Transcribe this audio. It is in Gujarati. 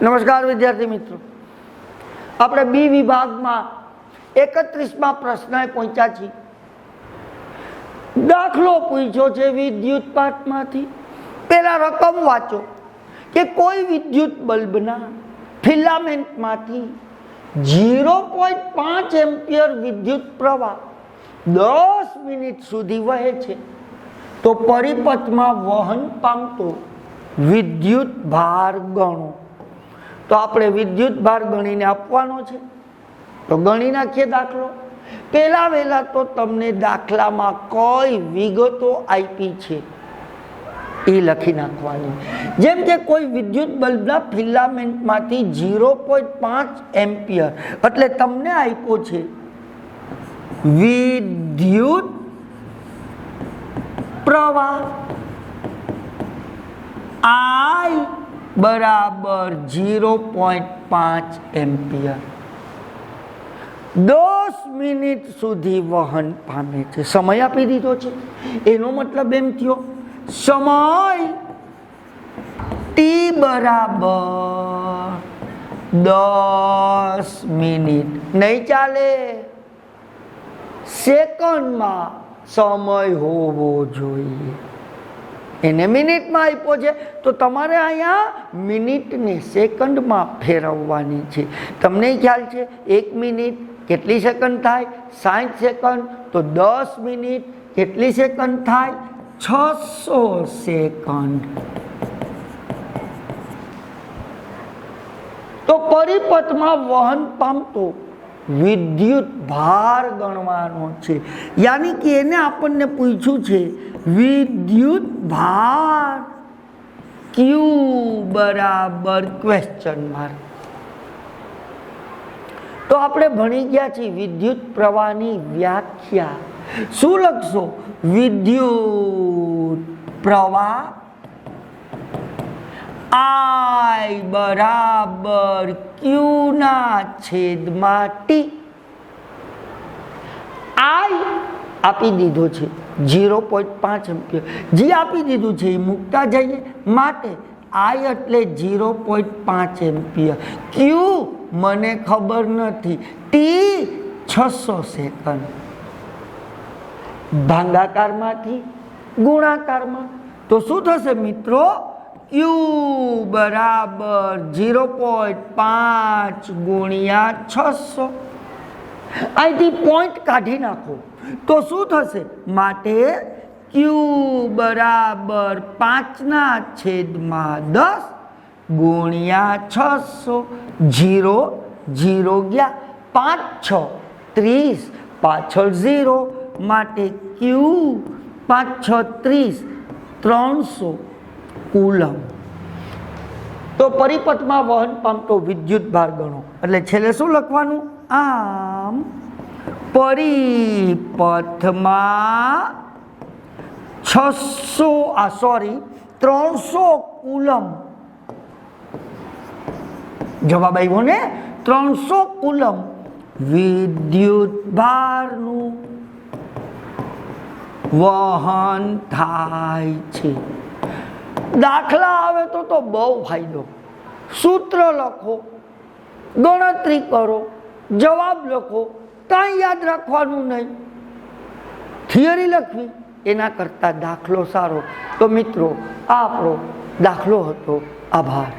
નમસ્કાર વિદ્યાર્થી મિત્રો, આપણે બી વિભાગમાં 31માં પ્રશ્ને પહોંચ્યા છીએ. દાખલો પૂછ્યો છે વિદ્યુત પાઠમાંથી. પેલા રકમ વાંચો કે કોઈ વિદ્યુત બલ્બના ફિલામેન્ટમાંથી 0.5 એમ્પિયર વિદ્યુત પ્રવાહ 10 મિનિટ સુધી વહે છે તો પરિપથમાં વહન પામતો વિદ્યુત ભાર ગણો. તો આપણે વિદ્યુત ભાર ગણીને આપવાનો છે, તો ગણી નાખીએ દાખલો. પહેલા વહેલા તો તમને દાખલામાં કઈ વિગતો આપી છે એ લખી નાખવાની. જેમ કે કોઈ વિદ્યુત બલ્બના ફિલામેન્ટમાંથી 0.5 એમ્પિયર એટલે તમને આપ્યો છે વિદ્યુત પ્રવાહ I બરાબર 0.5 એમ્પિયર 10 મિનિટ સુધી વહન પામે છે. સમય આપી દીધો છે, એનો મતલબ એમ થયો સમય t બરાબર 10 મિનિટ. નહીં ચાલે, સેકન્ડમાં સમય હોવો જોઈએ. એને મિનિટમાં આપ્યો છે તો તમારે અહીંયા મિનિટને સેકન્ડમાં ફેરવવાની છે. તમને ખ્યાલ છે 1 મિનિટ કેટલી સેકન્ડ થાય? 60 સેકન્ડ. તો 10 મિનિટ કેટલી સેકન્ડ થાય? 600 સેકન્ડ. તો પરિપથમાં વહન પામતો વિદ્યુત ભાર ગણવાનો છે. યાની કે એને આપણને પૂછ્યું છે વિદ્યુત ભાર Q બરાબર ક્વેશ્ચન માર્ક. તો આપણે ભણી ગયા છીએ વિદ્યુત પ્રવાહની વ્યાખ્યા. શું લખશો? વિદ્યુત પ્રવાહ I બરાબર Q ના છેદમાં T. I આપી દીધો છે 0.5 એમ્પિયર. જે આપી દીધું છે એ મૂકતા જઈએ, માટે I એટલે 0.5 એમ્પિયર. Q મને ખબર નથી, T 600 સેકન્ડ. ભાગાકારમાંથી ગુણાકારમાં તો શું થશે મિત્રો? Q બરાબર 0.5 ગુણ્યા 600. અહીંથી પોઈન્ટ કાઢી નાખો તો શું થશે? માટે Q બરાબર 5 છેદમાં 10 ગુણ્યા 600. 0 0 ગયા, 5 6 30, પાછળ 0, માટે Q 5 6 30 300 કુલમ. તો પરિપથમાં વહન પામતો વિદ્યુત ભાર ગણો. એટલે છેલ્લે શું લખવાનું? આમ પરિપથમાં 300 કુલમ. જવાબ આવ્યો ને? 300 કુલમ વિદ્યુત ભારનું વહન થાય છે. દાખલા આવે તો બહુ ફાયદો. સૂત્ર લખો, ગણતરી કરો, જવાબ લખો, કાંઈ યાદ રાખવાનું નહીં. થિયરી લખવી એના કરતાં દાખલો સારો. તો મિત્રો, આ આપણો દાખલો હતો. આભાર.